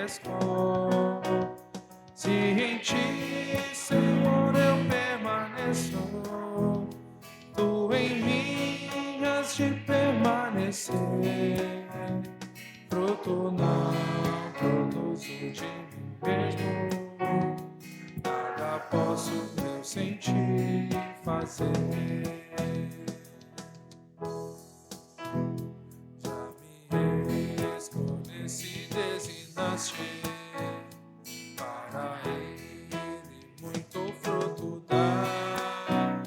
respondo. Se em ti, Senhor, eu permaneço, tu em mim has de permanecer. Fruto não produzo de mim mesmo, nada posso eu sem ti fazer. Já me escolheste, designaste para ele muito fruto dá,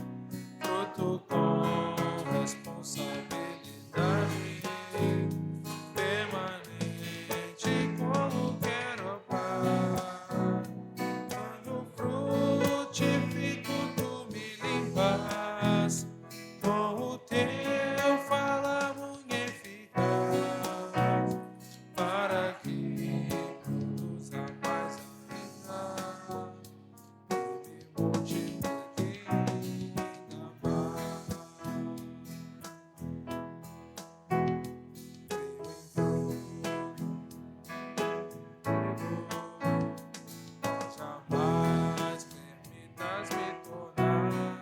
fruto com responsabilidade, permanente como quero, Pai. Quando frutifico, tu me limpas com o teu falar muito eficaz, para que produza mais ainda, e me multiplique ainda mais. Jamais permitas me tornar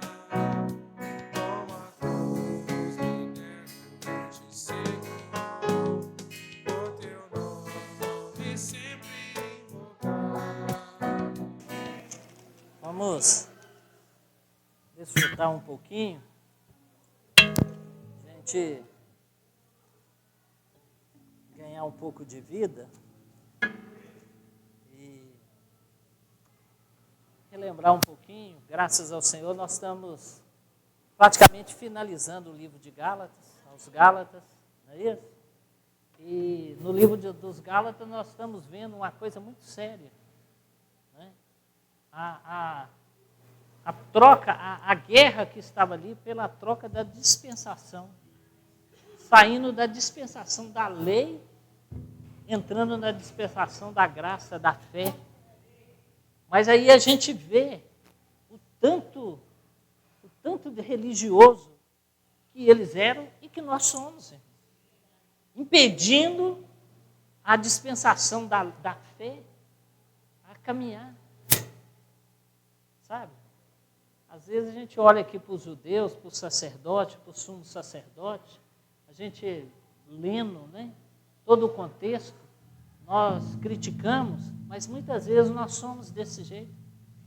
como a cruz, me nego, te sigo, o teu nome sempre invocar. Vamos desfrutar um pouquinho, a gente ganhar um pouco de vida e relembrar um pouquinho. Graças ao Senhor, nós estamos praticamente finalizando o livro de Gálatas, aos Gálatas, não é isso? E no livro dos Gálatas nós estamos vendo uma coisa muito séria, né? A troca, a guerra que estava ali pela troca da dispensação, saindo da dispensação da lei, entrando na dispensação da graça, da fé. Mas aí a gente vê o tanto de religioso que eles eram e que nós somos, impedindo a dispensação da fé a caminhar, sabe? Às vezes a gente olha aqui para os judeus, para o sacerdote, para o sumo sacerdote, a gente lendo, né, todo o contexto, nós criticamos, mas muitas vezes nós somos desse jeito.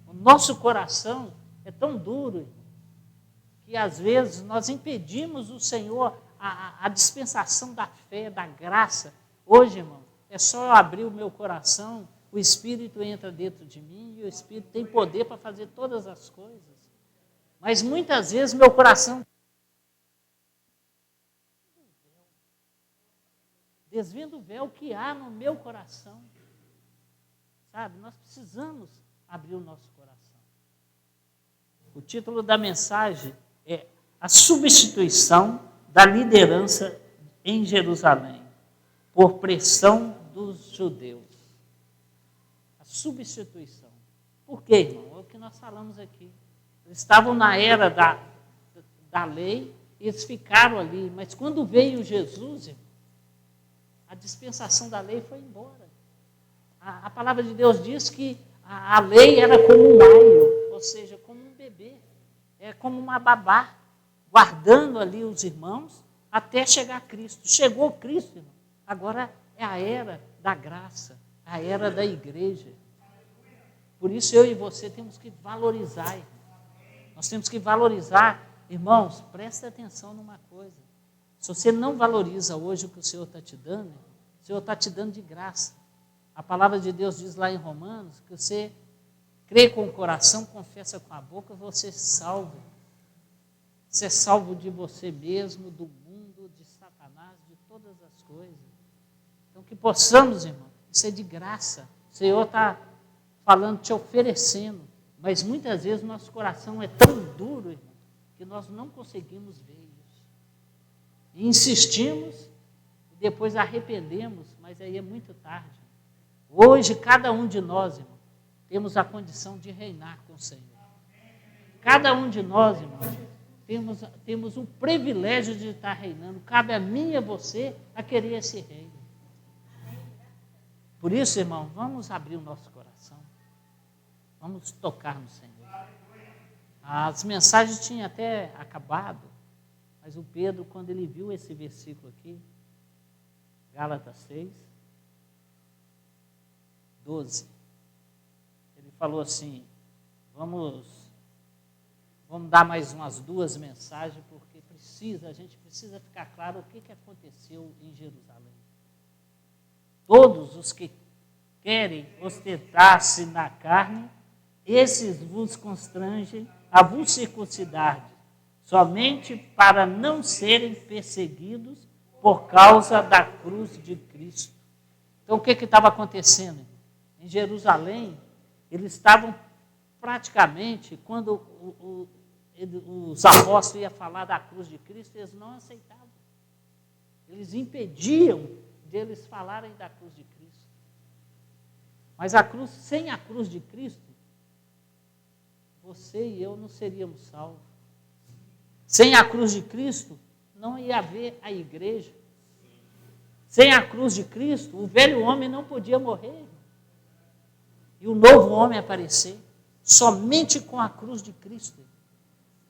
O nosso coração é tão duro que às vezes nós impedimos o Senhor, a dispensação da fé, da graça. Hoje, irmão, é só eu abrir o meu coração, o Espírito entra dentro de mim e o Espírito tem poder para fazer todas as coisas. Mas muitas vezes meu coração desvendo o véu que há no meu coração. Sabe, nós precisamos abrir o nosso coração. O título da mensagem é A Substituição da Liderança em Jerusalém, por pressão dos judeus. A substituição. Por quê, irmão? É o que nós falamos aqui. Eles estavam na era da lei, eles ficaram ali, mas quando veio Jesus, irmão, a dispensação da lei foi embora. A palavra de Deus diz que a lei era como um aio, ou seja, como um bebê, é como uma babá, guardando ali os irmãos até chegar Cristo. Chegou Cristo, irmão. Agora é a era da graça, a era da igreja. Por isso eu e você temos que valorizar, irmão. Nós temos que valorizar. Irmãos, presta atenção numa coisa. Se você não valoriza hoje o que o Senhor está te dando, o Senhor está te dando de graça. A palavra de Deus diz lá em Romanos que você crê com o coração, confessa com a boca, você é salvo. Você é salvo de você mesmo, do mundo, de Satanás, de todas as coisas. Então que possamos, irmão, isso é de graça. O Senhor está falando, te oferecendo. Mas muitas vezes nosso coração é tão duro, irmão, que nós não conseguimos ver isso. E insistimos, e depois arrependemos, mas aí é muito tarde. Hoje, cada um de nós, irmão, temos a condição de reinar com o Senhor. Cada um de nós, irmão, temos o privilégio de estar reinando. Cabe a mim e a você a querer esse reino. Por isso, irmão, vamos abrir o nosso coração. Vamos tocar no Senhor. As mensagens tinham até acabado, mas o Pedro, quando ele viu esse versículo aqui, Gálatas 6, 12, ele falou assim, vamos dar mais umas 2 mensagens, porque a gente precisa ficar claro o que aconteceu em Jerusalém. Todos os que querem ostentar-se na carne, esses vos constrangem a vos circuncidar, somente para não serem perseguidos por causa da cruz de Cristo. Então, o que estava acontecendo? Em Jerusalém, eles estavam praticamente, quando os apóstolos iam falar da cruz de Cristo, eles não aceitavam. Eles impediam deles falarem da cruz de Cristo. Mas sem a cruz de Cristo, você e eu não seríamos salvos. Sem a cruz de Cristo, não ia haver a igreja. Sem a cruz de Cristo, o velho homem não podia morrer. E o novo homem aparecer. Somente com a cruz de Cristo.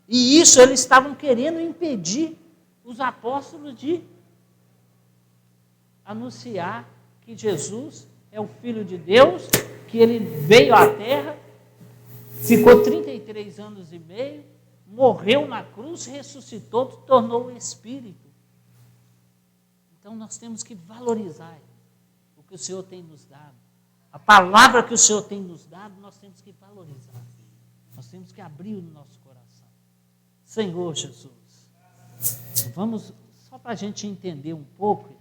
E isso eles estavam querendo impedir os apóstolos de anunciar que Jesus é o Filho de Deus, que ele veio à Terra, ficou 33 anos e meio, morreu na cruz, ressuscitou, tornou o Espírito. Então nós temos que valorizar o que o Senhor tem nos dado. A palavra que o Senhor tem nos dado, nós temos que valorizar. Nós temos que abrir o nosso coração. Senhor Jesus, vamos, só para a gente entender um pouco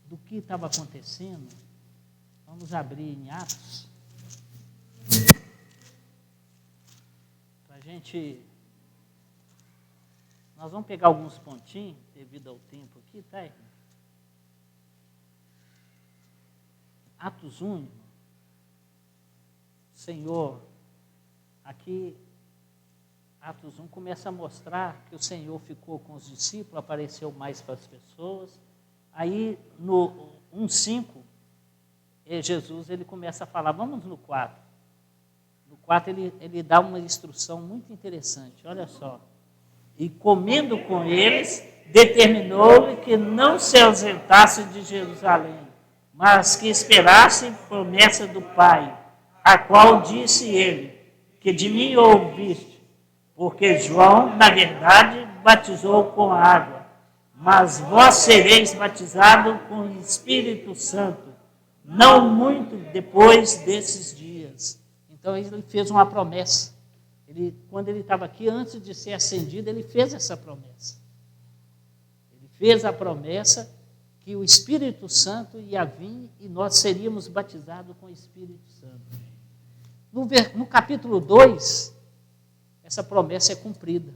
do que estava acontecendo, vamos abrir em Atos. Para a gente, nós vamos pegar alguns pontinhos, devido ao tempo aqui, tá, irmão? Atos 1, irmão. Senhor, aqui, Atos 1 começa a mostrar que o Senhor ficou com os discípulos, apareceu mais para as pessoas. Aí, no 1,5, Jesus ele começa a falar, vamos no 4. No 4 ele dá uma instrução muito interessante, olha só. E comendo com eles, determinou-lhe que não se ausentasse de Jerusalém, mas que esperasse promessa do Pai, a qual disse ele, que de mim ouviste, porque João, na verdade, batizou com água, mas vós sereis batizados com o Espírito Santo, não muito depois desses dias. Então ele fez uma promessa. Quando ele estava aqui, antes de ser ascendido, ele fez essa promessa. Ele fez a promessa que o Espírito Santo ia vir e nós seríamos batizados com o Espírito Santo. No capítulo 2, essa promessa é cumprida.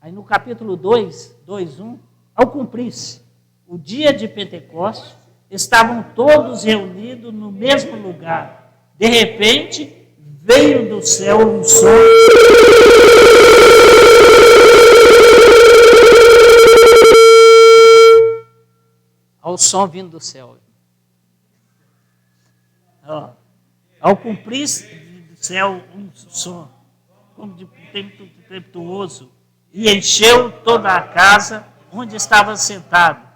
Aí no capítulo 2:1, ao cumprir-se o dia de Pentecostes, estavam todos reunidos no mesmo lugar. De repente, veio do céu um som. Olha o som vindo do céu. Ao cumprir-se do céu um som, como de tempestuoso, e encheu toda a casa onde estava sentado,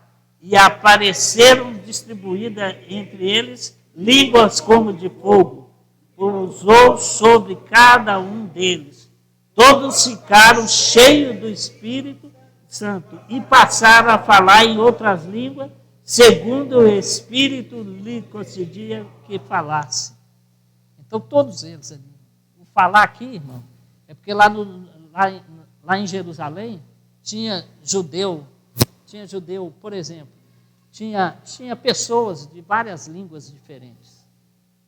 e apareceram distribuídas entre eles línguas como de fogo, pousou sobre cada um deles. Todos ficaram cheios do Espírito Santo e passaram a falar em outras línguas, segundo o Espírito lhe concedia que falasse. Então, todos eles ali. Vou falar aqui, irmão, é porque lá em Jerusalém tinha judeu, por exemplo, tinha pessoas de várias línguas diferentes.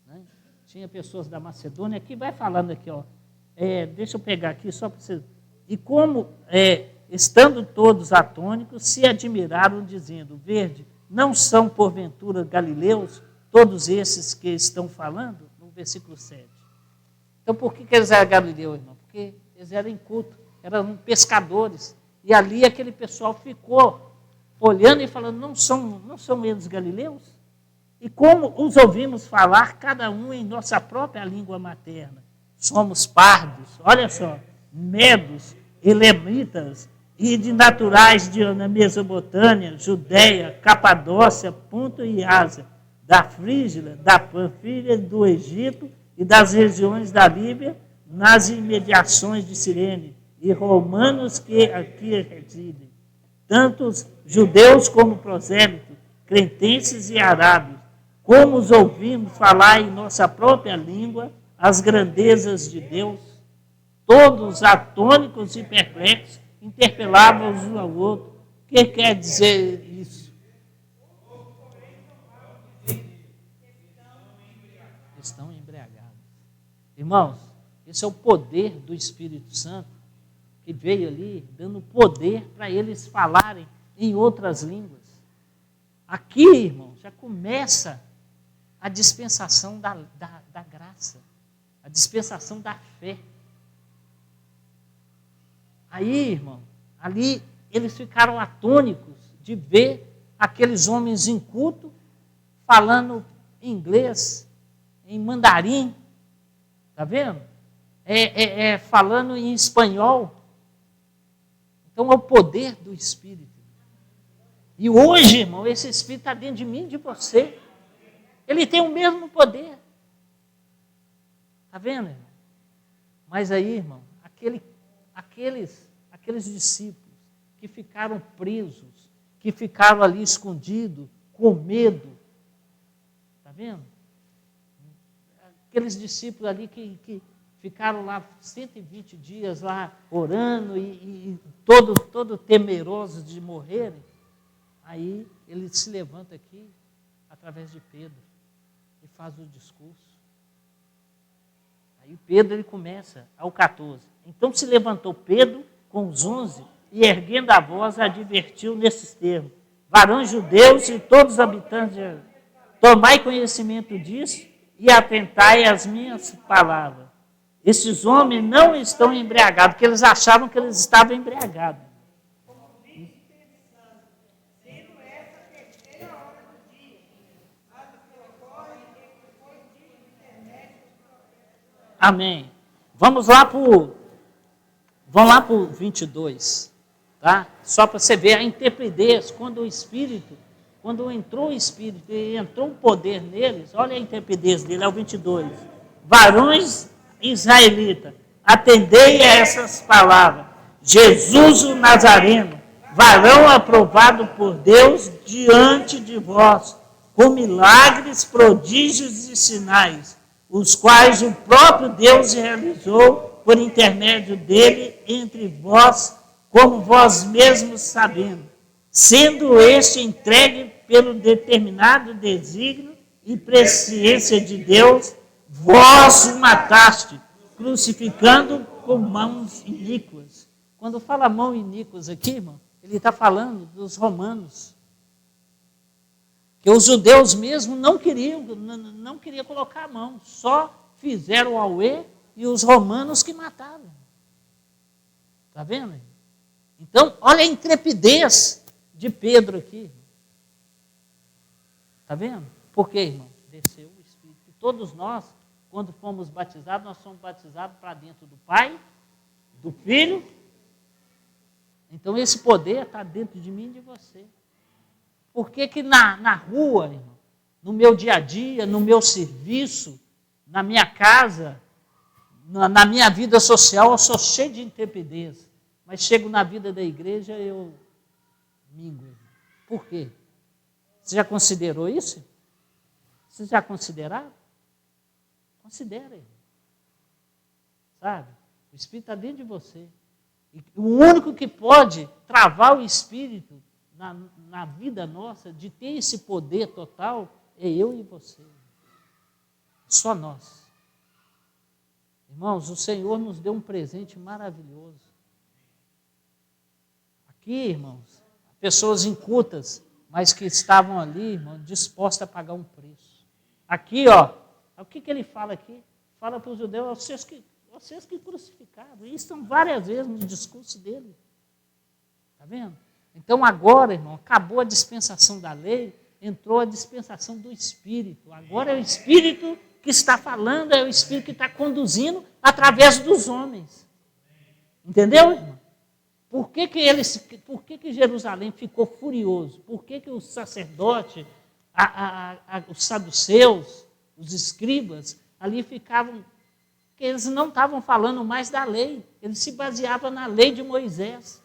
Né? Tinha pessoas da Macedônia, aqui vai falando aqui, ó. Deixa eu pegar aqui só para você. E como, estando todos atônicos, se admiraram, dizendo, verde, não são porventura galileus todos esses que estão falando? No versículo 7. Então, por que eles eram galileus, irmão? Porque eles eram incultos, eram pescadores. E ali aquele pessoal ficou olhando e falando, não são eles galileus? E como os ouvimos falar, cada um em nossa própria língua materna. Somos pardos, olha só, medos, elamitas, e de naturais de Mesopotâmia, Judéia, Capadócia, Ponto e Ásia, da Frígia, da Panfilha, do Egito e das regiões da Líbia, nas imediações de Cirene, e romanos que aqui residem, tantos judeus como prosélitos, cretenses e arábios, como os ouvimos falar em nossa própria língua as grandezas de Deus, todos atônicos e perplexos, interpelavam uns ao outro. O que quer dizer isso? Estão embriagados. Irmãos, esse é o poder do Espírito Santo, que veio ali dando poder para eles falarem em outras línguas. Aqui, irmão, já começa a dispensação da graça, a dispensação da fé. Aí, irmão, ali eles ficaram atônicos de ver aqueles homens incultos falando inglês, em mandarim, tá vendo? Falando em espanhol. Então é o poder do Espírito. E hoje, irmão, esse Espírito está dentro de mim e de você. Ele tem o mesmo poder. Está vendo, irmão? Mas aí, irmão, aqueles discípulos que ficaram presos, que ficaram ali escondidos, com medo. Está vendo? Aqueles discípulos ali que ficaram lá 120 dias lá orando e todo temerosos de morrerem. Aí ele se levanta aqui, através de Pedro, e faz o discurso. Aí Pedro ele começa, ao 14. Então se levantou Pedro com os 11 e, erguendo a voz, advertiu nesses termos: varões judeus e todos os habitantes, tomai conhecimento disso e atentai às minhas palavras. Esses homens não estão embriagados, porque eles achavam que eles estavam embriagados. Amém. Vamos lá para o 22, tá? Só para você ver a intrepidez, quando entrou o Espírito e entrou o poder neles, olha a intrepidez dele, é o 22. Varões israelitas, atendei a essas palavras. Jesus o Nazareno, varão aprovado por Deus diante de vós, com milagres, prodígios e sinais, os quais o próprio Deus realizou por intermédio dele entre vós, como vós mesmos sabendo, sendo este entregue pelo determinado desígnio e presciência de Deus, vós o mataste, crucificando com mãos iníquas. Quando fala mão iníquas aqui, irmão, ele está falando dos romanos. Que os judeus mesmo não queriam colocar a mão, só fizeram o auê e os romanos que mataram. Está vendo? Então, olha a intrepidez de Pedro aqui. Está vendo? Por quê, irmão? Desceu o Espírito. E todos nós, quando fomos batizados, nós somos batizados para dentro do Pai, do Filho. Então, esse poder está dentro de mim e de você. Por que na rua, irmão, no meu dia a dia, no meu serviço, na minha casa, na minha vida social, eu sou cheio de intrepidez. Mas chego na vida da igreja, eu mingo. Por quê? Você já considerou isso? Vocês já consideraram? Considere. Sabe? O Espírito está dentro de você. E o único que pode travar o Espírito na vida nossa, de ter esse poder total, é eu e você. Só nós. Irmãos, o Senhor nos deu um presente maravilhoso. Aqui, irmãos, pessoas incultas, mas que estavam ali, irmão, dispostas a pagar um preço. Aqui, ó, o que ele fala aqui? Fala para os judeus, vocês que crucificaram. Isso são várias vezes no discurso dele. Está vendo? Então agora, irmão, acabou a dispensação da lei, entrou a dispensação do Espírito. Agora é o Espírito que está falando, é o Espírito que está conduzindo através dos homens. Entendeu, irmão? Por que Jerusalém ficou furioso? Por que o sacerdote, os saduceus, os escribas, ali ficavam... Porque eles não estavam falando mais da lei. Eles se baseavam na lei de Moisés.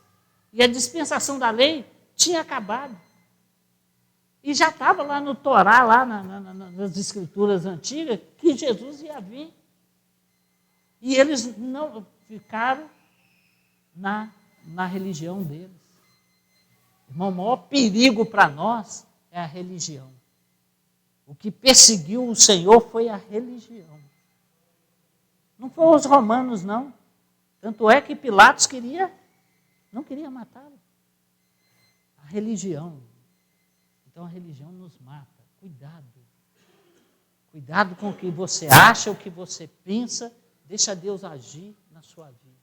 E a dispensação da lei tinha acabado. E já estava lá no Torá, lá nas escrituras antigas, que Jesus ia vir. E eles não ficaram na religião deles. Irmão, o maior perigo para nós é a religião. O que perseguiu o Senhor foi a religião. Não foram os romanos, não. Tanto é que Pilatos não queria matá-lo. A religião. Então a religião nos mata. Cuidado. Cuidado com o que você acha, o que você pensa. Deixa Deus agir na sua vida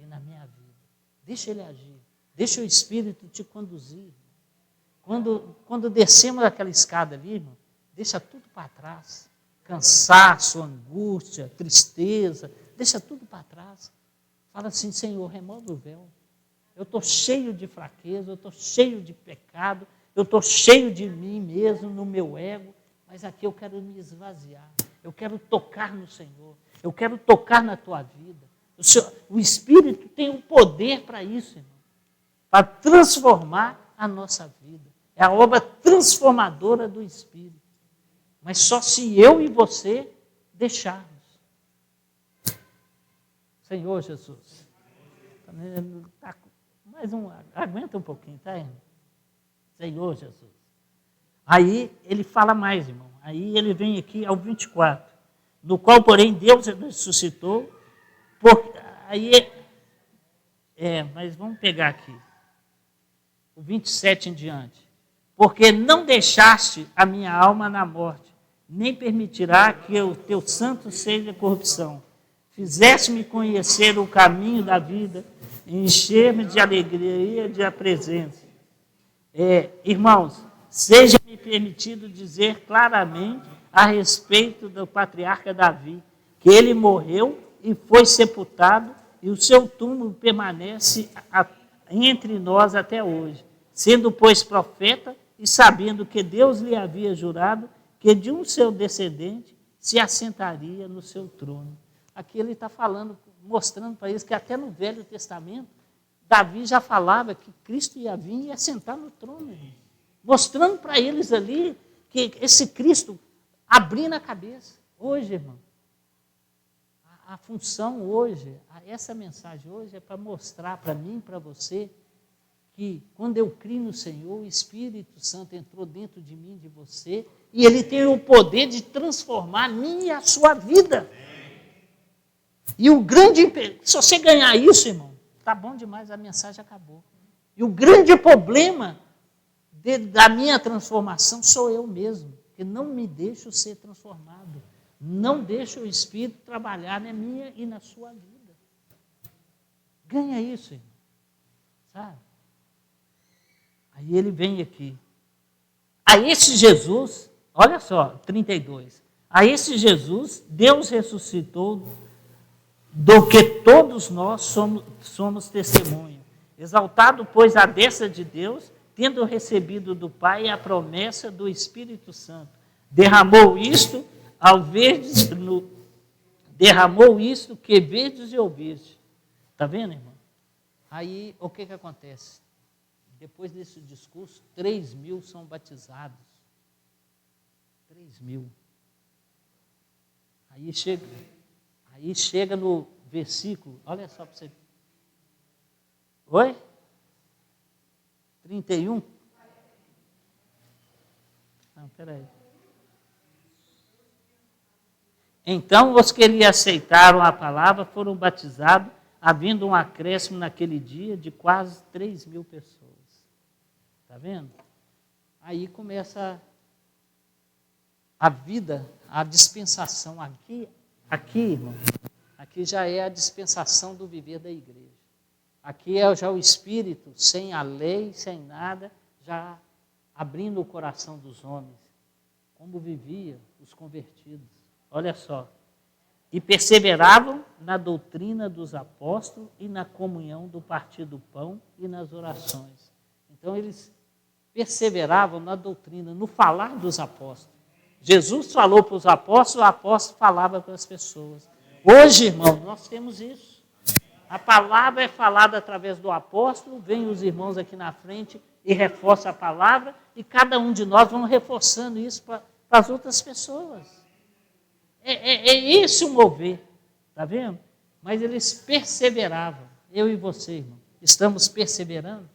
e na minha vida. Deixa Ele agir. Deixa o Espírito te conduzir. Quando descemos aquela escada ali, irmão, deixa tudo para trás. Cansaço, angústia, tristeza, deixa tudo para trás. Fala assim, Senhor, remove o véu. Eu estou cheio de fraqueza, eu estou cheio de pecado, eu estou cheio de mim mesmo, no meu ego, mas aqui eu quero me esvaziar. Eu quero tocar no Senhor. Eu quero tocar na tua vida. O Espírito tem um poder para isso, irmão. Para transformar a nossa vida. É a obra transformadora do Espírito. Mas só se eu e você deixarmos. Senhor Jesus. Aguenta um pouquinho, tá, irmão? Senhor Jesus. Aí ele fala mais, irmão. Aí ele vem aqui ao 24. No qual, porém, Deus ressuscitou. Mas vamos pegar aqui. O 27 em diante. Porque não deixaste a minha alma na morte, nem permitirá que o teu santo seja corrupção. Fizeste-me conhecer o caminho da vida, encher-me de alegria de a presença. Irmãos, seja-me permitido dizer claramente a respeito do patriarca Davi, que ele morreu e foi sepultado, e o seu túmulo permanece entre nós até hoje, sendo, pois, profeta, e sabendo que Deus lhe havia jurado que de um seu descendente se assentaria no seu trono. Aqui ele está falando, mostrando para eles que até no Velho Testamento, Davi já falava que Cristo ia vir e ia sentar no trono. Mostrando para eles ali que esse Cristo abrindo a cabeça. Hoje, irmão, a função hoje, essa mensagem hoje é para mostrar para mim e para você que quando eu crio no Senhor, o Espírito Santo entrou dentro de mim, de você, e ele tem o poder de transformar a minha e a sua vida. E o grande, se você ganhar isso, irmão, tá bom demais, a mensagem acabou. E o grande problema da minha transformação sou eu mesmo, que não me deixo ser transformado. Não deixo o Espírito trabalhar na minha e na sua vida. Ganha isso, irmão. Sabe? Aí ele vem aqui. A esse Jesus, olha só, 32. A esse Jesus, Deus ressuscitou, do que todos nós somos testemunho. Exaltado, pois, à destra de Deus, tendo recebido do Pai a promessa do Espírito Santo. Derramou isto que vedes e ouvistes. Está vendo, irmão? Aí, o que acontece? Depois desse discurso, 3.000 são batizados. 3.000. Aí chega no versículo, olha só para você. Oi? 31? Não, peraí. Então, os que lhe aceitaram a palavra foram batizados, havendo um acréscimo naquele dia de quase 3.000 pessoas. Está vendo? Aí começa a vida, a dispensação. Aqui, irmão, aqui já é a dispensação do viver da igreja. Aqui é já o Espírito, sem a lei, sem nada, já abrindo o coração dos homens, como vivia os convertidos. Olha só. E perseveravam na doutrina dos apóstolos e na comunhão do partir do pão e nas orações. Então, eles perseveravam na doutrina, no falar dos apóstolos. Jesus falou para os apóstolos, o apóstolo falava para as pessoas. Hoje, irmão, nós temos isso. A palavra é falada através do apóstolo, vem os irmãos aqui na frente e reforça a palavra, e cada um de nós vamos reforçando isso para as outras pessoas. É esse o mover, está vendo? Mas eles perseveravam. Eu e você, irmão, estamos perseverando?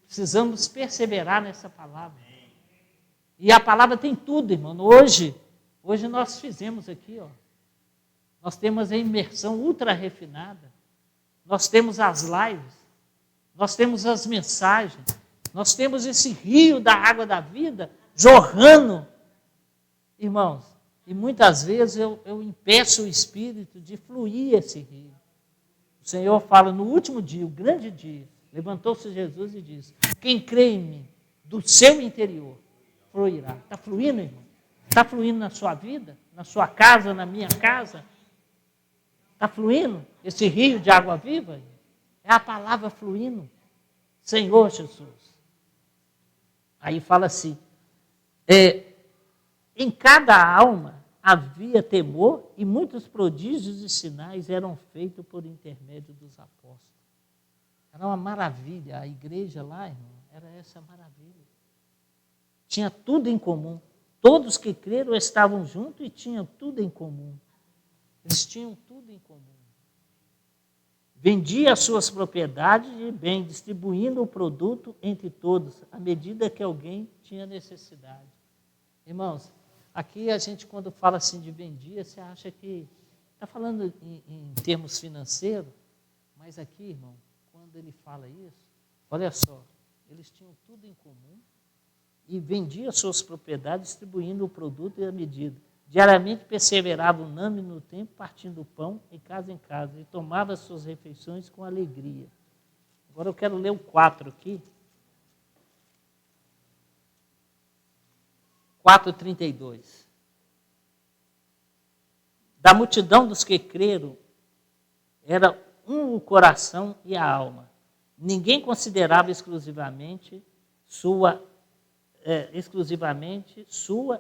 Precisamos perseverar nessa palavra. E a palavra tem tudo, irmão. Hoje nós fizemos aqui, ó. Nós temos a imersão ultra refinada. Nós temos as lives. Nós temos as mensagens. Nós temos esse rio da água da vida jorrando. Irmãos, e muitas vezes eu impeço o Espírito de fluir esse rio. O Senhor fala no último dia, o grande dia, levantou-se Jesus e disse: quem crê em mim, do seu interior, fluirá. Está fluindo, irmão? Está fluindo na sua vida? Na sua casa, na minha casa? Está fluindo esse rio de água viva? É a palavra fluindo. Senhor Jesus. Aí fala assim, em cada alma havia temor e muitos prodígios e sinais eram feitos por intermédio dos apóstolos. Era uma maravilha. A igreja lá, irmão, era essa maravilha. Tinha tudo em comum. Todos que creram estavam juntos e tinham tudo em comum. Eles tinham tudo em comum. Vendia as suas propriedades e bem, distribuindo o produto entre todos, à medida que alguém tinha necessidade. Irmãos, aqui a gente, quando fala assim de vendia, você acha que está falando em termos financeiros, mas aqui, irmão, quando ele fala isso, olha só, eles tinham tudo em comum e vendia as suas propriedades, distribuindo o produto à medida. Diariamente perseverava unânime no tempo, partindo o pão em casa, e tomava as suas refeições com alegria. Agora eu quero ler o 4 aqui. 4:32. Da multidão dos que creram, era um o coração e a alma. Ninguém considerava exclusivamente sua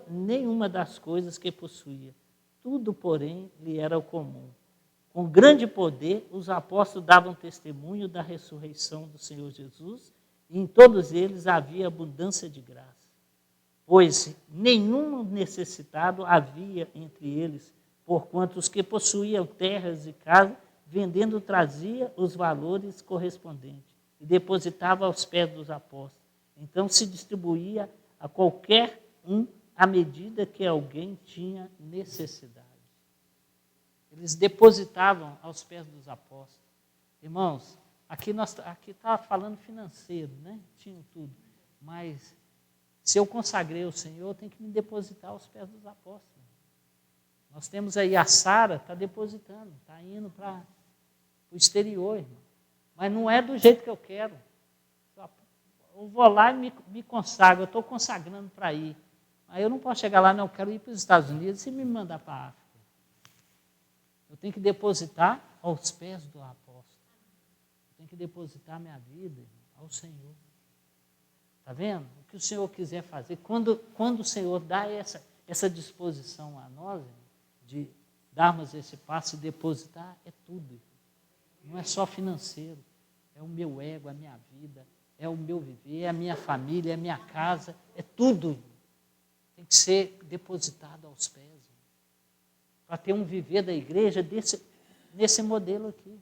nenhuma das coisas que possuía. Tudo, porém, lhe era comum. Com grande poder, os apóstolos davam testemunho da ressurreição do Senhor Jesus, e em todos eles havia abundância de graça. Pois nenhum necessitado havia entre eles, porquanto os que possuíam terras e casas, vendendo, trazia os valores correspondentes e depositava aos pés dos apóstolos. Então se distribuía a qualquer um à medida que alguém tinha necessidade. Eles depositavam aos pés dos apóstolos. Irmãos, aqui está falando financeiro, né? Tinham tudo. Mas se eu consagrei ao Senhor, eu tenho que me depositar aos pés dos apóstolos. Nós temos aí a Sara, está depositando, está indo para o exterior, irmão. Mas não é do jeito que eu quero. Eu vou lá e me consagro, eu estou consagrando para ir. Aí eu não posso chegar lá, não, eu quero ir para os Estados Unidos e me mandar para a África. Eu tenho que depositar aos pés do apóstolo. Eu tenho que depositar minha vida ao Senhor. Está vendo? O que o Senhor quiser fazer. Quando o Senhor dá essa disposição a nós, de darmos esse passo e depositar, é tudo. Não é só financeiro. É o meu ego, a minha vida, é o meu viver, é a minha família, é a minha casa, é tudo. Tem que ser depositado aos pés. Para ter um viver da igreja nesse modelo aqui.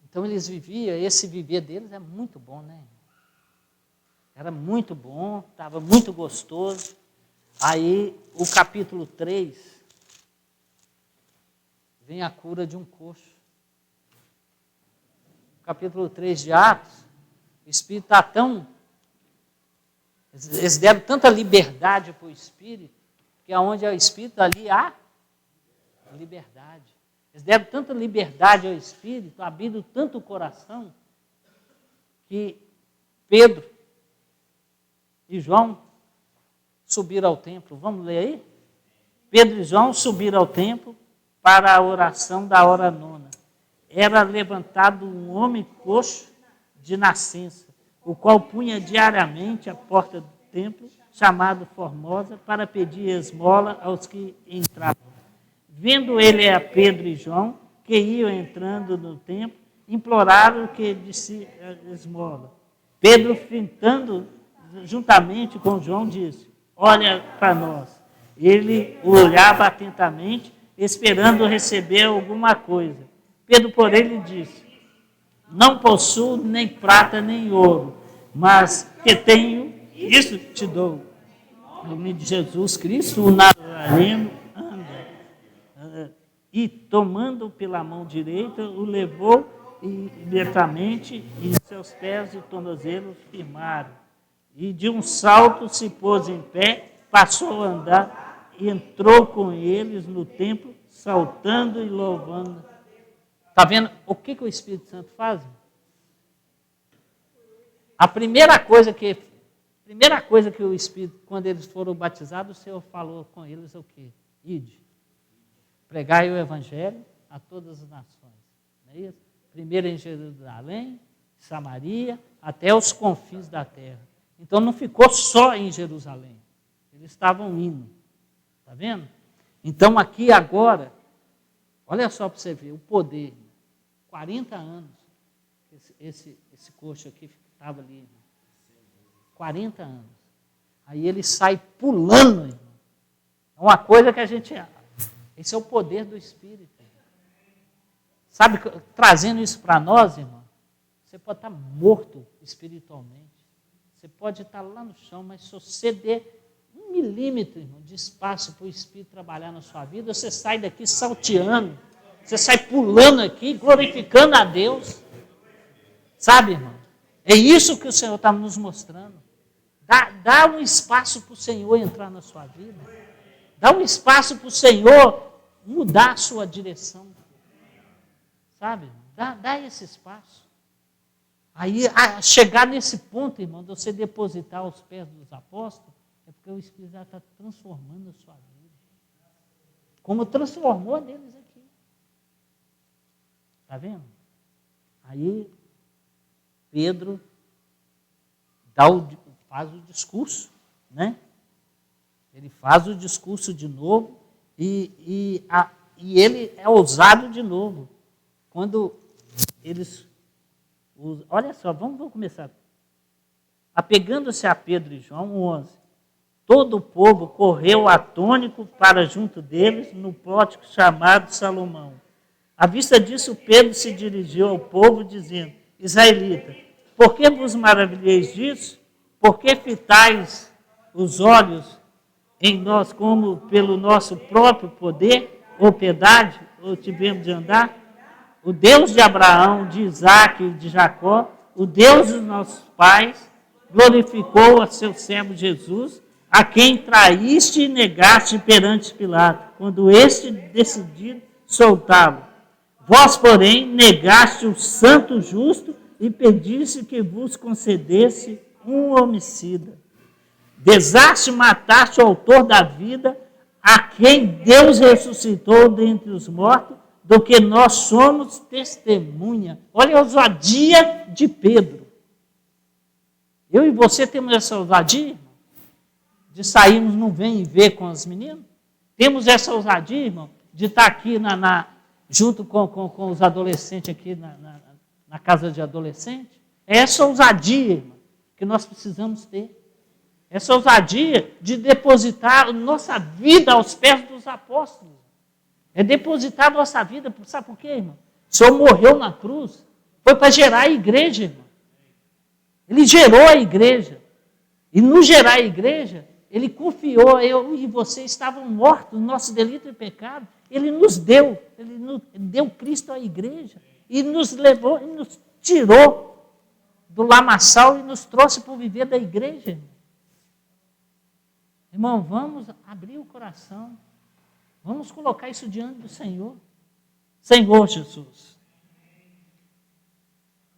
Então eles viviam, esse viver deles é muito bom, né? Era muito bom, estava muito gostoso. Aí o capítulo 3 vem a cura de um coxo. Capítulo 3 de Atos, o Espírito está tão... Eles deram tanta liberdade para o Espírito, que aonde é o Espírito, ali há liberdade. Eles deram tanta liberdade ao Espírito, abrindo tanto o coração, que Pedro e João subiram ao templo. Vamos ler aí? Pedro e João subiram ao templo para a oração da hora nona. Era levantado um homem coxo de nascença, o qual punha diariamente à porta do templo, chamado Formosa, para pedir esmola aos que entravam. Vendo ele a Pedro e João, que iam entrando no templo, imploraram que disse esmola. Pedro, fintando juntamente com João, disse: olha para nós. Ele o olhava atentamente, esperando receber alguma coisa. Pedro, porém, lhe disse: não possuo nem prata nem ouro, mas que tenho, isso te dou. Em nome de Jesus Cristo, o Nazareno, anda. E, tomando pela mão direita, o levou imediatamente, e seus pés e tornozelos firmaram. E de um salto se pôs em pé, passou a andar, e entrou com eles no templo, saltando e louvando. Está vendo o que o Espírito Santo faz? A primeira coisa que o Espírito, quando eles foram batizados, o Senhor falou com eles o quê? Ide, pregai o Evangelho a todas as nações. Não é isso? Primeiro em Jerusalém, Samaria, até os confins da terra. Então não ficou só em Jerusalém. Eles estavam indo. Está vendo? Então aqui agora, olha só para você ver o poder. 40 anos, esse coxo aqui estava ali. 40 anos. Aí ele sai pulando, irmão. É uma coisa que a gente... Esse é o poder do Espírito. Sabe, trazendo isso para nós, irmão, você pode estar morto espiritualmente. Você pode estar lá no chão, mas se você der 1 milímetro, irmão, de espaço para o Espírito trabalhar na sua vida, você sai daqui salteando. Você sai pulando aqui, glorificando a Deus. Sabe, irmão? É isso que o Senhor está nos mostrando. Dá um espaço para o Senhor entrar na sua vida. Dá um espaço para o Senhor mudar a sua direção. Sabe? Dá esse espaço. Aí, chegar nesse ponto, irmão, de você depositar aos pés dos apóstolos, é porque o Espírito já está transformando a sua vida. Como transformou a deles aqui. Está vendo? Aí, Pedro faz o discurso, né? Ele faz o discurso de novo e ele é ousado de novo. Quando eles... Olha só, vamos começar. Apegando-se a Pedro e João, 11. Todo o povo correu atônito para junto deles, no pórtico chamado Salomão. À vista disso, Pedro se dirigiu ao povo, dizendo: Israelita, por que vos maravilheis disso? Por que fitais os olhos em nós como pelo nosso próprio poder, ou piedade, ou tivemos de andar? O Deus de Abraão, de Isaque e de Jacó, o Deus dos nossos pais, glorificou a seu servo Jesus, a quem traíste e negaste perante Pilato, quando este decidiu soltá-lo. Vós, porém, negaste o santo justo e pediste que vos concedesse um homicida. Desaste e mataste o autor da vida, a quem Deus ressuscitou dentre os mortos, do que nós somos testemunha. Olha a ousadia de Pedro. Eu e você temos essa ousadia, irmão? De sairmos no vem e ver com as meninas? Temos essa ousadia, irmão? De estar aqui junto com os adolescentes aqui na casa de adolescente? É essa ousadia, irmão, que nós precisamos ter. Essa ousadia de depositar nossa vida aos pés dos apóstolos. É depositar a nossa vida, sabe por quê, irmão? O Senhor morreu na cruz, foi para gerar a igreja, irmão. Ele gerou a igreja. E no gerar a igreja, Ele confiou, eu e você estavam mortos no nosso delito e pecado. Ele nos deu Cristo à igreja. E nos levou, e nos tirou do lamaçal e nos trouxe para o viver da igreja, irmão. Irmão, vamos abrir o coração. Vamos colocar isso diante do Senhor. Senhor Jesus.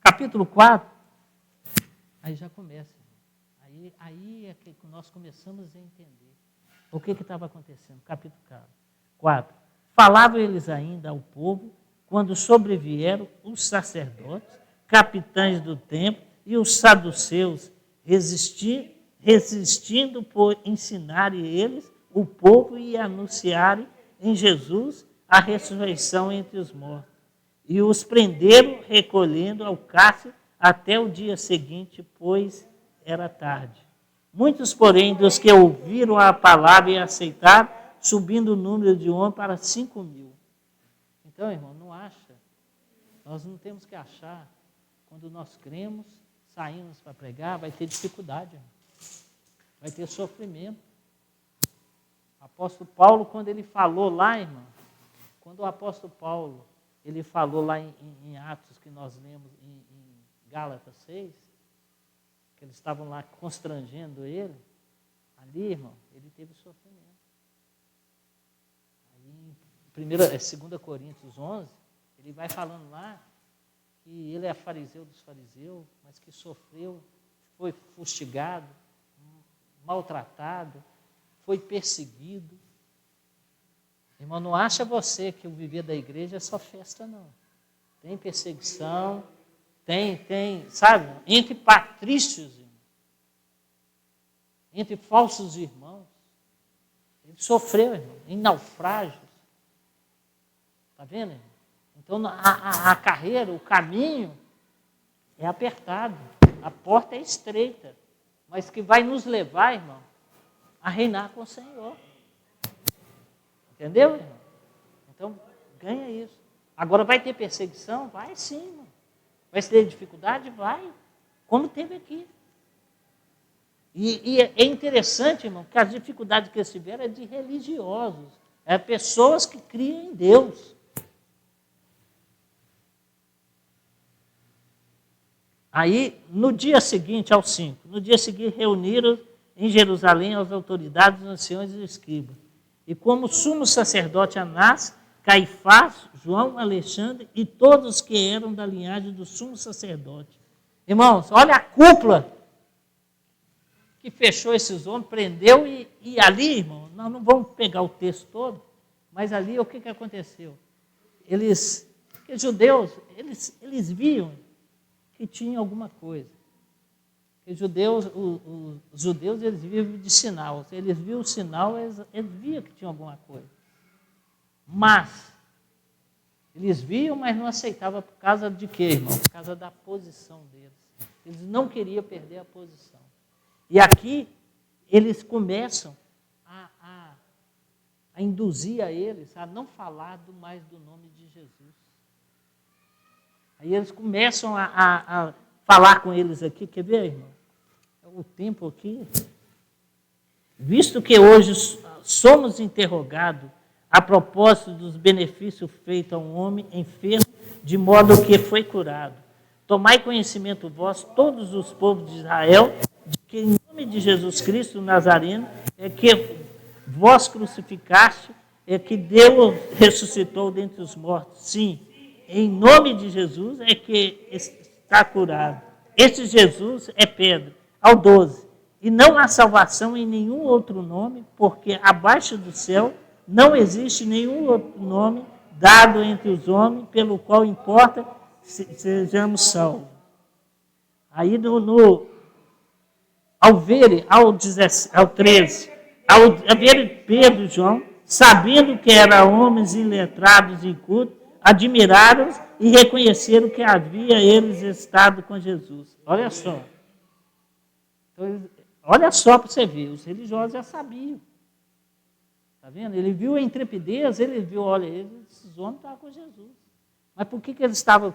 Capítulo 4. Aí já começa. Aí Aí é que nós começamos a entender o que estava acontecendo. Capítulo 4. Falavam eles ainda ao povo quando sobrevieram os sacerdotes, capitães do templo e os saduceus, resistindo por ensinarem eles o povo e anunciarem em Jesus a ressurreição entre os mortos. E os prenderam, recolhendo ao cárcere até o dia seguinte, pois era tarde. Muitos, porém, dos que ouviram a palavra e aceitaram, subindo o número de homens para 5.000. Então, irmão, não acha. Nós não temos que achar. Quando nós cremos, saímos para pregar, vai ter dificuldade, irmão. Vai ter sofrimento. O apóstolo Paulo, quando ele falou lá, irmão, quando o apóstolo Paulo, ele falou lá em Atos, que nós lemos em Gálatas 6, que eles estavam lá constrangendo ele, ali, irmão, ele teve sofrimento. Aí, 2 Coríntios 11, ele vai falando lá que ele é fariseu dos fariseus, mas que sofreu, foi fustigado, maltratado, foi perseguido. Irmão, não acha você que o viver da igreja é só festa, não. Tem perseguição, tem, sabe, entre patrícios, irmão, entre falsos irmãos. Ele sofreu, irmão, em naufrágios. Está vendo, irmão? Então, a carreira, o caminho é apertado, a porta é estreita, mas que vai nos levar, irmão, a reinar com o Senhor. Entendeu, irmão? Então, ganha isso. Agora, vai ter perseguição? Vai sim, irmão. Vai ter dificuldade? Vai. Como teve aqui. E é interessante, irmão, que as dificuldades que eles tiveram é de religiosos. É pessoas que criam em Deus. Aí, no dia seguinte, ao 5, no dia seguinte, reuniram em Jerusalém as autoridades, os anciões e os escribas. E como sumo sacerdote Anás, Caifás, João, Alexandre e todos que eram da linhagem do sumo sacerdote. Irmãos, olha a cúpula que fechou esses homens, prendeu e ali, irmão, nós não vamos pegar o texto todo, mas ali o que aconteceu? Os judeus, eles viam que tinha alguma coisa. Os judeus, eles vivem de sinal. Se eles viam o sinal, eles viam que tinha alguma coisa. Mas, eles viam, mas não aceitavam por causa de quê, irmão? Por causa da posição deles. Eles não queriam perder a posição. E aqui, eles começam a induzir a eles a não falar mais do nome de Jesus. Aí eles começam a falar com eles aqui, quer ver, irmão? O tempo aqui. Visto que hoje somos interrogados a propósito dos benefícios feitos a um homem enfermo, de modo que foi curado. Tomai conhecimento vós, todos os povos de Israel, de que em nome de Jesus Cristo Nazareno, é que vós crucificaste, é que Deus ressuscitou dentre os mortos. Sim, em nome de Jesus é que está curado. Este Jesus é Pedro. Ao 12. E não há salvação em nenhum outro nome, porque abaixo do céu não existe nenhum outro nome dado entre os homens, pelo qual importa sejamos salvos. Aí ao verem, ao 13, ao ver Pedro e João, sabendo que eram homens iletrados e incultos, admiraram-os e reconheceram que havia eles estado com Jesus. Olha só. Então, olha só para você ver, os religiosos já sabiam. Está vendo? Ele viu a intrepidez, ele viu, olha, esses homens estavam com Jesus. Mas por que eles estavam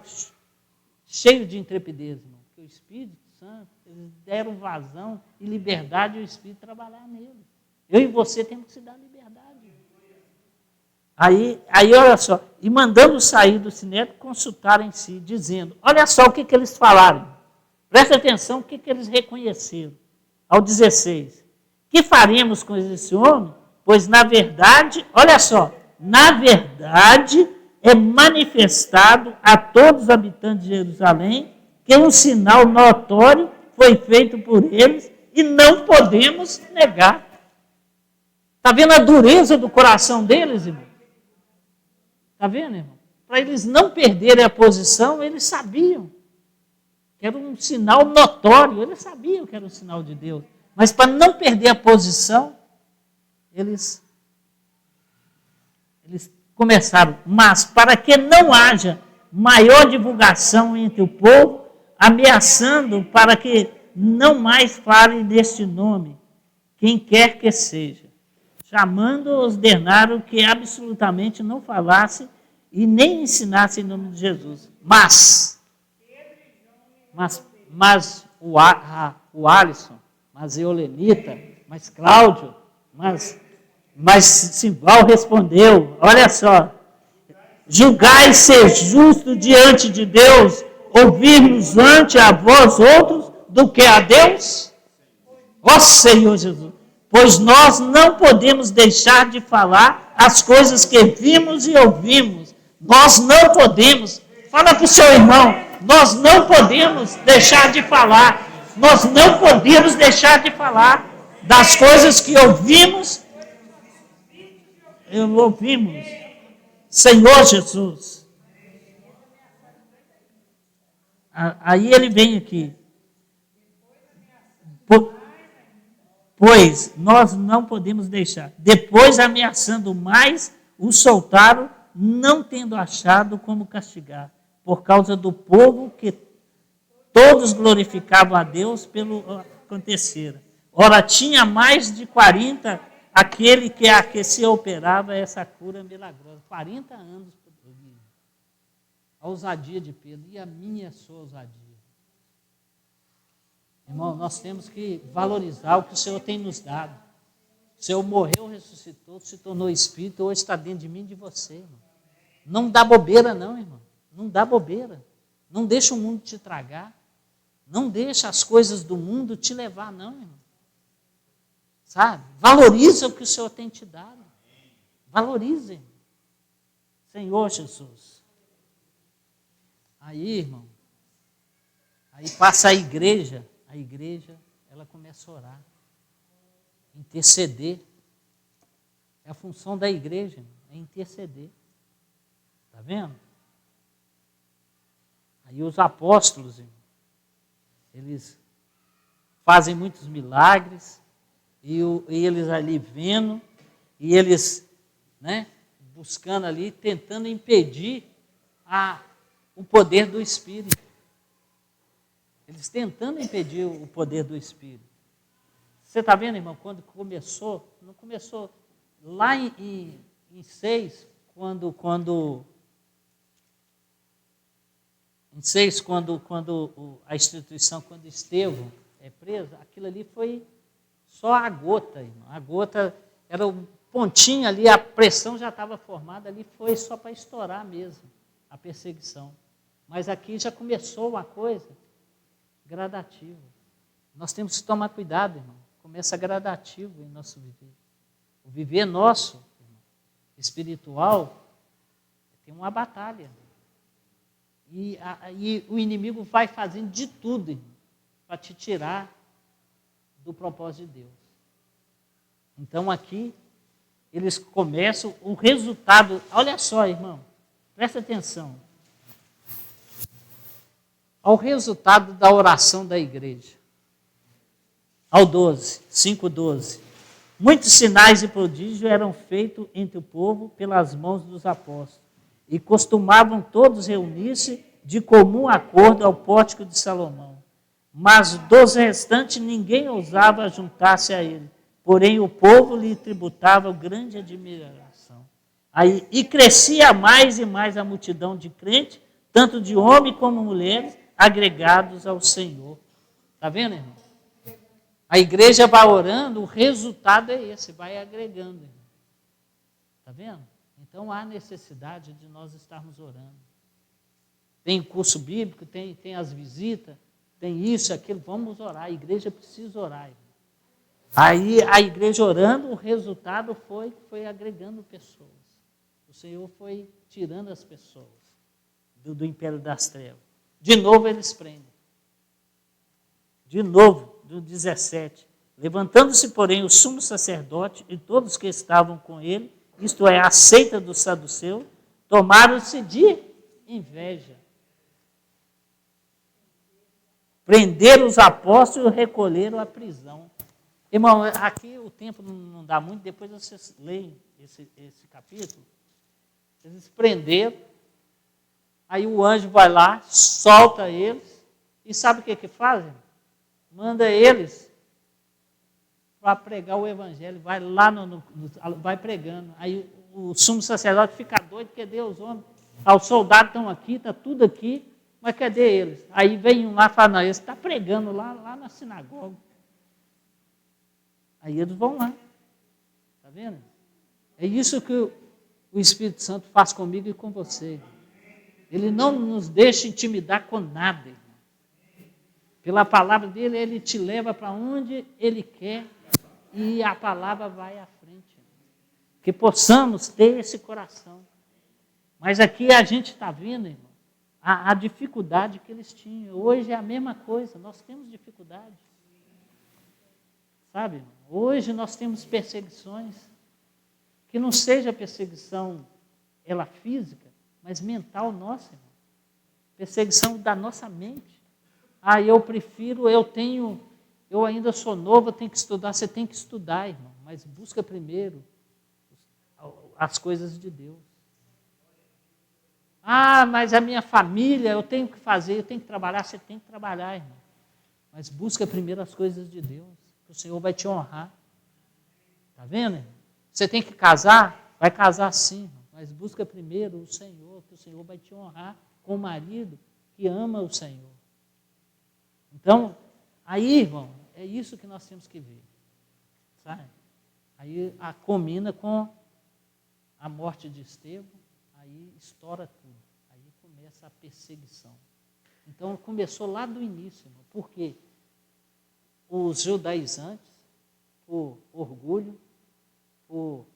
cheios de intrepidez, irmão? Porque o Espírito Santo, eles deram vazão e liberdade ao Espírito trabalhar neles. Eu e você temos que se dar liberdade. Aí olha só, e mandando sair do sinédrio, consultaram em si, dizendo, olha só o que eles falaram. Presta atenção o que eles reconheceram. Ao 16. Que faremos com esse homem? Pois, na verdade, olha só, na verdade é manifestado a todos os habitantes de Jerusalém que um sinal notório foi feito por eles e não podemos negar. Está vendo a dureza do coração deles, irmão? Está vendo, irmão? Para eles não perderem a posição, eles sabiam que era um sinal notório, eles sabiam que era um sinal de Deus. Mas para não perder a posição, eles começaram. Mas para que não haja maior divulgação entre o povo, ameaçando para que não mais fale deste nome, quem quer que seja. Chamando, ordenaram que absolutamente não falasse e nem ensinasse em nome de Jesus. Mas o Alisson, mas Eulenita, mas Cláudio, mas Simval respondeu, olha só, julgai ser justo diante de Deus, ouvirmos antes a vós outros do que a Deus? Ó Senhor Jesus, pois nós não podemos deixar de falar as coisas que vimos e ouvimos. Nós não podemos, fala para o seu irmão, nós não podemos deixar de falar, nós não podemos deixar de falar das coisas que ouvimos. Senhor Jesus. Aí ele vem aqui. Pois nós não podemos deixar. Depois, ameaçando mais, o soltaram, não tendo achado como castigar, por causa do povo que todos glorificavam a Deus pelo acontecer. Ora, tinha mais de 40 aquele que se operava essa cura milagrosa. 40 anos. A ousadia de Pedro e a minha e a sua ousadia. Irmão, nós temos que valorizar o que o Senhor tem nos dado. O Senhor morreu, ressuscitou, se tornou Espírito, hoje está dentro de mim e de você, irmão. Não dá bobeira não, irmão. Não dá bobeira. Não deixa o mundo te tragar. Não deixa as coisas do mundo te levar, não, irmão. Sabe? Valoriza o que o Senhor tem te dado. Valorize, irmão. Senhor Jesus. Aí, irmão, aí passa a igreja, ela começa a orar, interceder. É a função da igreja, irmão, é interceder. Está vendo? Aí os apóstolos, irmão, eles fazem muitos milagres, e eles ali vendo, e eles, né, buscando ali, tentando impedir o poder do Espírito. Eles tentando impedir o poder do Espírito. Você está vendo, irmão, quando começou, não começou lá em 6, quando a instituição, quando Estevão é preso, aquilo ali foi só a gota, irmão. A gota era o pontinho ali, a pressão já estava formada ali, foi só para estourar mesmo a perseguição. Mas aqui já começou uma coisa gradativa. Nós temos que tomar cuidado, irmão. Começa gradativo em nosso viver. O viver nosso, irmão, espiritual, tem uma batalha. E o inimigo vai fazendo de tudo, irmão, para te tirar do propósito de Deus. Então aqui, eles começam, o resultado, olha só, irmão, presta atenção. Ao resultado da oração da igreja. Ao 12, 5:12. Muitos sinais e prodígios eram feitos entre o povo pelas mãos dos apóstolos, e costumavam todos reunir-se de comum acordo ao pórtico de Salomão. Mas dos restantes ninguém ousava juntar-se a ele, porém o povo lhe tributava grande admiração. E crescia mais e mais a multidão de crentes, tanto de homens como mulheres, agregados ao Senhor. Está vendo, irmão? A igreja vai orando, o resultado é esse, vai agregando. Está vendo? Então há necessidade de nós estarmos orando. Tem curso bíblico, tem as visitas, tem isso, aquilo, vamos orar. A igreja precisa orar. Irmão. Aí a igreja orando, o resultado foi agregando pessoas. O Senhor foi tirando as pessoas do império das trevas. De novo eles prendem. De novo, do 17. Levantando-se, porém, o sumo sacerdote e todos que estavam com ele, isto é, a seita do saduceu, tomaram-se de inveja. Prenderam os apóstolos e recolheram à prisão. Irmão, aqui o tempo não dá muito, depois vocês leem esse capítulo. Eles prenderam, aí o anjo vai lá, solta eles, e sabe o que fazem? Manda eles para pregar o evangelho, vai lá, vai pregando. Aí o sumo sacerdote fica doido, cadê os homens? Os soldados estão aqui, está tudo aqui, mas cadê eles? Aí vem um lá e fala, não, eles estão pregando lá na sinagoga. Aí eles vão lá. Está vendo? É isso que o Espírito Santo faz comigo e com você. Ele não nos deixa intimidar com nada, irmão. Pela palavra dele, ele te leva para onde ele quer e a palavra vai à frente. Que possamos ter esse coração. Mas aqui a gente está vendo, irmão, a dificuldade que eles tinham. Hoje é a mesma coisa, nós temos dificuldade. Sabe, irmão? Hoje nós temos perseguições. Que não seja perseguição, ela física, mas mental nossa, irmão. Perseguição da nossa mente. Eu ainda sou novo, eu tenho que estudar. Você tem que estudar, irmão, mas busca primeiro as coisas de Deus. Mas a minha família, eu tenho que fazer, eu tenho que trabalhar. Você tem que trabalhar, irmão. Mas busca primeiro as coisas de Deus, que o Senhor vai te honrar. Está vendo, irmão? Você tem que casar? Vai casar sim, irmão, mas busca primeiro o Senhor, que o Senhor vai te honrar com o marido que ama o Senhor. Então, aí, irmão, é isso que nós temos que ver. Sabe? Aí combina com a morte de Estevão, aí estoura tudo. Aí começa a perseguição. Então, começou lá do início, irmão. Por quê? Os judaizantes, por orgulho, por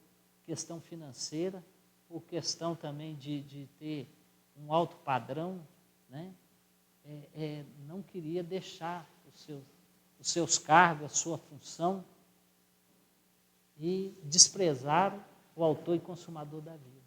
questão financeira, por questão também de ter um alto padrão, né? Não queria deixar os seus cargos, a sua função, e desprezaram o autor e consumador da vida.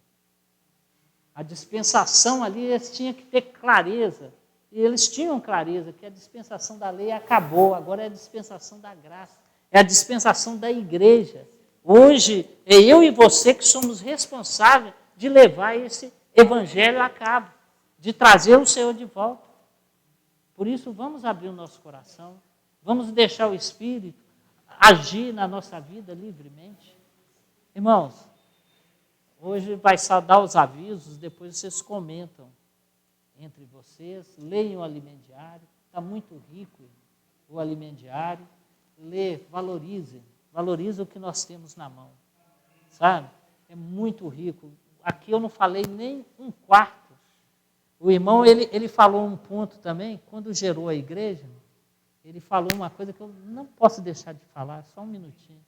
A dispensação ali, eles tinham que ter clareza, e eles tinham clareza que a dispensação da lei acabou, agora é a dispensação da graça, é a dispensação da igreja. Hoje, é eu e você que somos responsáveis de levar esse evangelho a cabo, de trazer o Senhor de volta. Por isso, vamos abrir o nosso coração, vamos deixar o Espírito agir na nossa vida livremente. Irmãos, hoje vai só dar os avisos, depois vocês comentam entre vocês, leiam o alimento diário, está muito rico o alimento diário, valorize o que nós temos na mão, sabe? É muito rico. Aqui eu não falei nem um quarto. O irmão, ele falou um ponto também, quando gerou a igreja, ele falou uma coisa que eu não posso deixar de falar, só um minutinho.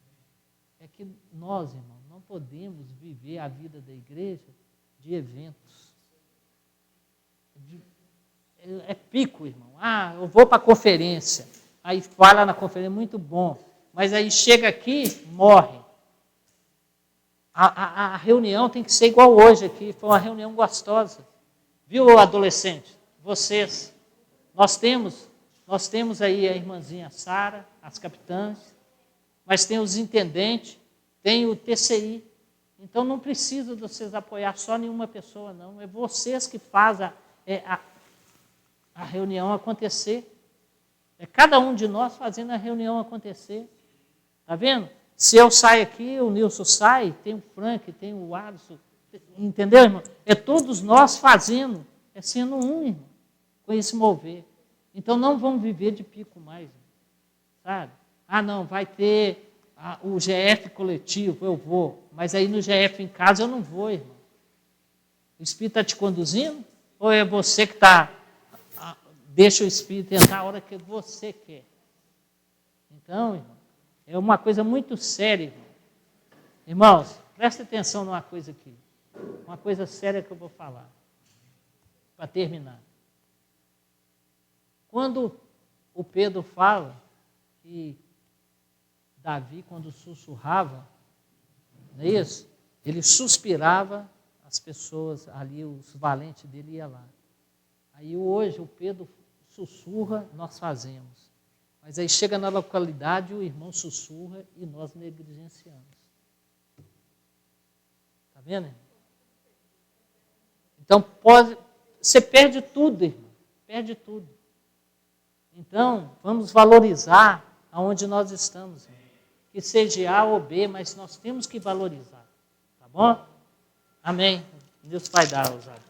É que nós, irmão, não podemos viver a vida da igreja de eventos. É pico, irmão. Eu vou para a conferência. Aí fala na conferência, muito bom. Mas aí chega aqui, morre. A reunião tem que ser igual hoje aqui, foi uma reunião gostosa. Viu, adolescente? Vocês, nós temos aí a irmãzinha Sara, as capitãs, mas tem os intendentes, tem o TCI. Então não precisa de vocês apoiar só nenhuma pessoa, não. É vocês que fazem a reunião acontecer. É cada um de nós fazendo a reunião acontecer. Está vendo? Se eu saio aqui, o Nilson sai, tem o Frank, tem o Alisson. Entendeu, irmão? É todos nós fazendo, é sendo um, irmão, com esse mover. Então não vamos viver de pico mais, sabe? Não, vai ter o GF coletivo, eu vou. Mas aí no GF em casa eu não vou, irmão. O Espírito está te conduzindo? Ou é você que deixa o Espírito entrar a hora que você quer? Então, irmão, é uma coisa muito séria, irmão. Irmãos, presta atenção numa coisa aqui. Uma coisa séria que eu vou falar. Para terminar. Quando o Pedro fala que Davi, quando sussurrava, não é isso? Ele suspirava, as pessoas ali, os valentes dele iam lá. Aí hoje o Pedro sussurra, nós fazemos. Mas aí chega na localidade, o irmão sussurra e nós negligenciamos. Está vendo, irmão? Então, você perde tudo, irmão. Perde tudo. Então, vamos valorizar aonde nós estamos, irmão. Que seja A ou B, mas nós temos que valorizar. Tá bom? Amém. Deus vai dar, Osado.